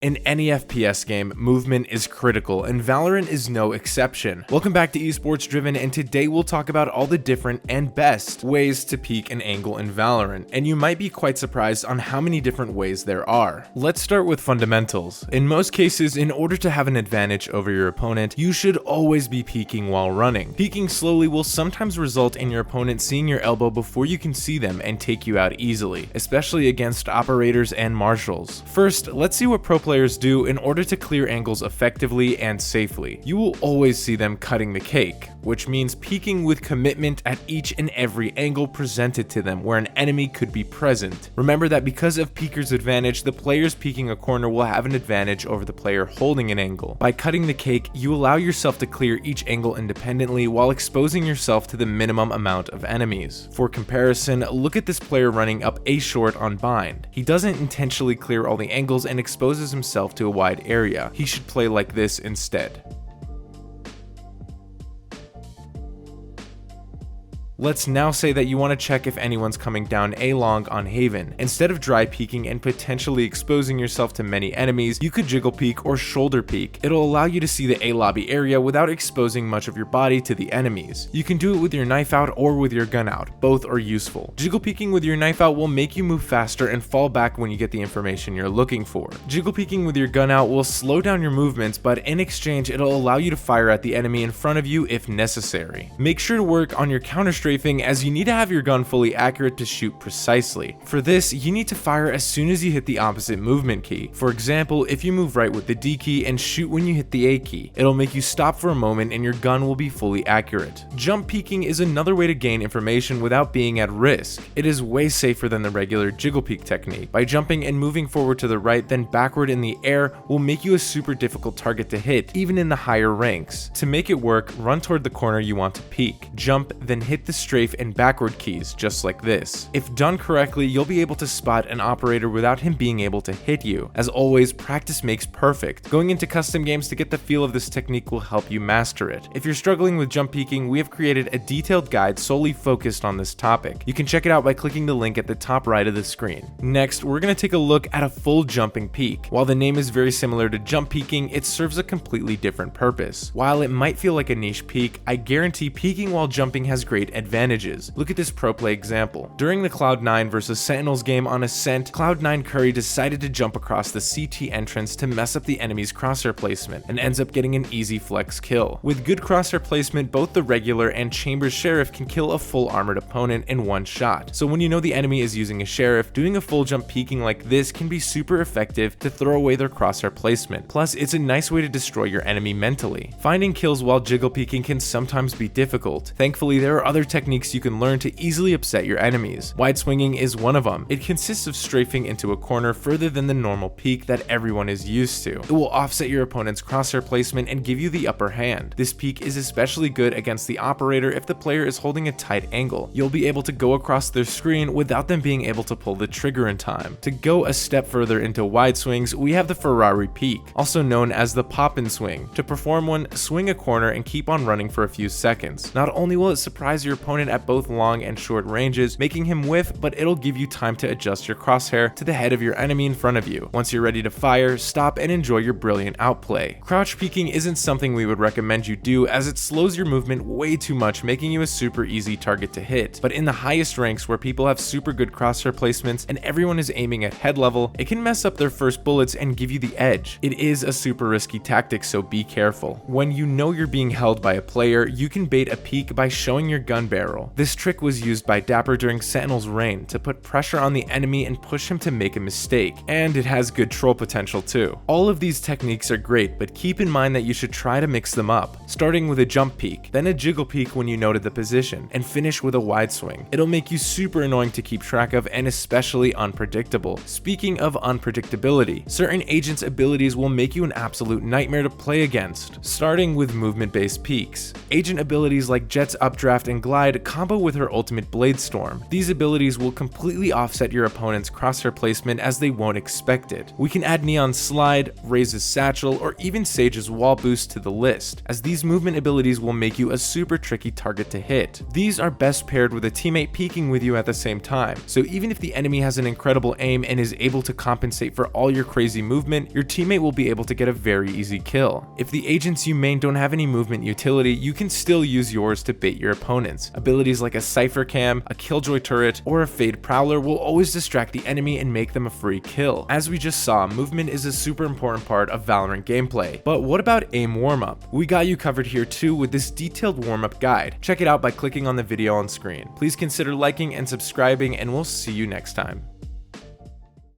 In any FPS game, movement is critical, and Valorant is no exception. Welcome back to Esports Driven, and today we'll talk about all the different and best ways to peek and angle in Valorant, and you might be quite surprised on how many different ways there are. Let's start with fundamentals. In most cases, in order to have an advantage over your opponent, you should always be peeking while running. Peeking slowly will sometimes result in your opponent seeing your elbow before you can see them and take you out easily, especially against operators and marshals. First, let's see what pro players do in order to clear angles effectively and safely. You will always see them cutting the cake, which means peeking with commitment at each and every angle presented to them where an enemy could be present. Remember that because of peeker's advantage, the players peeking a corner will have an advantage over the player holding an angle. By cutting the cake, you allow yourself to clear each angle independently while exposing yourself to the minimum amount of enemies. For comparison, look at this player running up A short on bind. He doesn't intentionally clear all the angles and exposes himself to a wide area. He should play like this instead. Let's now say that you want to check if anyone's coming down A long on Haven. Instead of dry peeking and potentially exposing yourself to many enemies, you could jiggle peek or shoulder peek. It'll allow you to see the A lobby area without exposing much of your body to the enemies. You can do it with your knife out or with your gun out. Both are useful. Jiggle peeking with your knife out will make you move faster and fall back when you get the information you're looking for. Jiggle peeking with your gun out will slow down your movements, but in exchange, it'll allow you to fire at the enemy in front of you if necessary. Make sure to work on your counter strafing, as you need to have your gun fully accurate to shoot precisely. For this, you need to fire as soon as you hit the opposite movement key. For example, if you move right with the D key and shoot when you hit the A key, it'll make you stop for a moment and your gun will be fully accurate. Jump peeking is another way to gain information without being at risk. It is way safer than the regular jiggle peek technique. By jumping and moving forward to the right then backward in the air will make you a super difficult target to hit, even in the higher ranks. To make it work, run toward the corner you want to peek. Jump, then hit the strafe and backward keys, just like this. If done correctly, you'll be able to spot an operator without him being able to hit you. As always, practice makes perfect. Going into custom games to get the feel of this technique will help you master it. If you're struggling with jump peeking, we have created a detailed guide solely focused on this topic. You can check it out by clicking the link at the top right of the screen. Next, we're going to take a look at a full jumping peek. While the name is very similar to jump peeking, it serves a completely different purpose. While it might feel like a niche peek, I guarantee peeking while jumping has great advantages. Look at this pro play example. During the Cloud9 versus Sentinels game on Ascent, Cloud9 Curry decided to jump across the CT entrance to mess up the enemy's crosshair placement and ends up getting an easy flex kill. With good crosshair placement, both the regular and Chambers Sheriff can kill a full armored opponent in one shot. So when you know the enemy is using a Sheriff, doing a full jump peeking like this can be super effective to throw away their crosshair placement. Plus, it's a nice way to destroy your enemy mentally. Finding kills while jiggle peeking can sometimes be difficult. Thankfully, there are other techniques you can learn to easily upset your enemies. Wide swinging is one of them. It consists of strafing into a corner further than the normal peek that everyone is used to. It will offset your opponent's crosshair placement and give you the upper hand. This peek is especially good against the operator if the player is holding a tight angle. You'll be able to go across their screen without them being able to pull the trigger in time. To go a step further into wide swings, we have the Ferrari peek, also known as the Poppin Swing. To perform one, swing a corner and keep on running for a few seconds. Not only will it surprise your opponent at both long and short ranges, making him whiff, but it'll give you time to adjust your crosshair to the head of your enemy in front of you. Once you're ready to fire, stop and enjoy your brilliant outplay. Crouch peeking isn't something we would recommend you do, as it slows your movement way too much, making you a super easy target to hit. But in the highest ranks where people have super good crosshair placements and everyone is aiming at head level, it can mess up their first bullets and give you the edge. It is a super risky tactic, so be careful. When you know you're being held by a player, you can bait a peek by showing your gun barrel. This trick was used by Dapper during Sentinel's reign to put pressure on the enemy and push him to make a mistake, and it has good troll potential too. All of these techniques are great, but keep in mind that you should try to mix them up, starting with a jump peek, then a jiggle peek when you noted the position, and finish with a wide swing. It'll make you super annoying to keep track of and especially unpredictable. Speaking of unpredictability, certain agents' abilities will make you an absolute nightmare to play against, starting with movement-based peeks. Agent abilities like Jet's updraft and glide Slide combo with her ultimate Blade Storm. These abilities will completely offset your opponent's crosshair placement as they won't expect it. We can add Neon Slide, Raze's Satchel, or even Sage's Wall Boost to the list, as these movement abilities will make you a super tricky target to hit. These are best paired with a teammate peeking with you at the same time, so even if the enemy has an incredible aim and is able to compensate for all your crazy movement, your teammate will be able to get a very easy kill. If the agents you main don't have any movement utility, you can still use yours to bait your opponents. Abilities like a Cypher Cam, a Killjoy Turret, or a Fade Prowler will always distract the enemy and make them a free kill. As we just saw, movement is a super important part of Valorant gameplay. But what about aim warm-up? We got you covered here too with this detailed warm-up guide. Check it out by clicking on the video on screen. Please consider liking and subscribing, and we'll see you next time.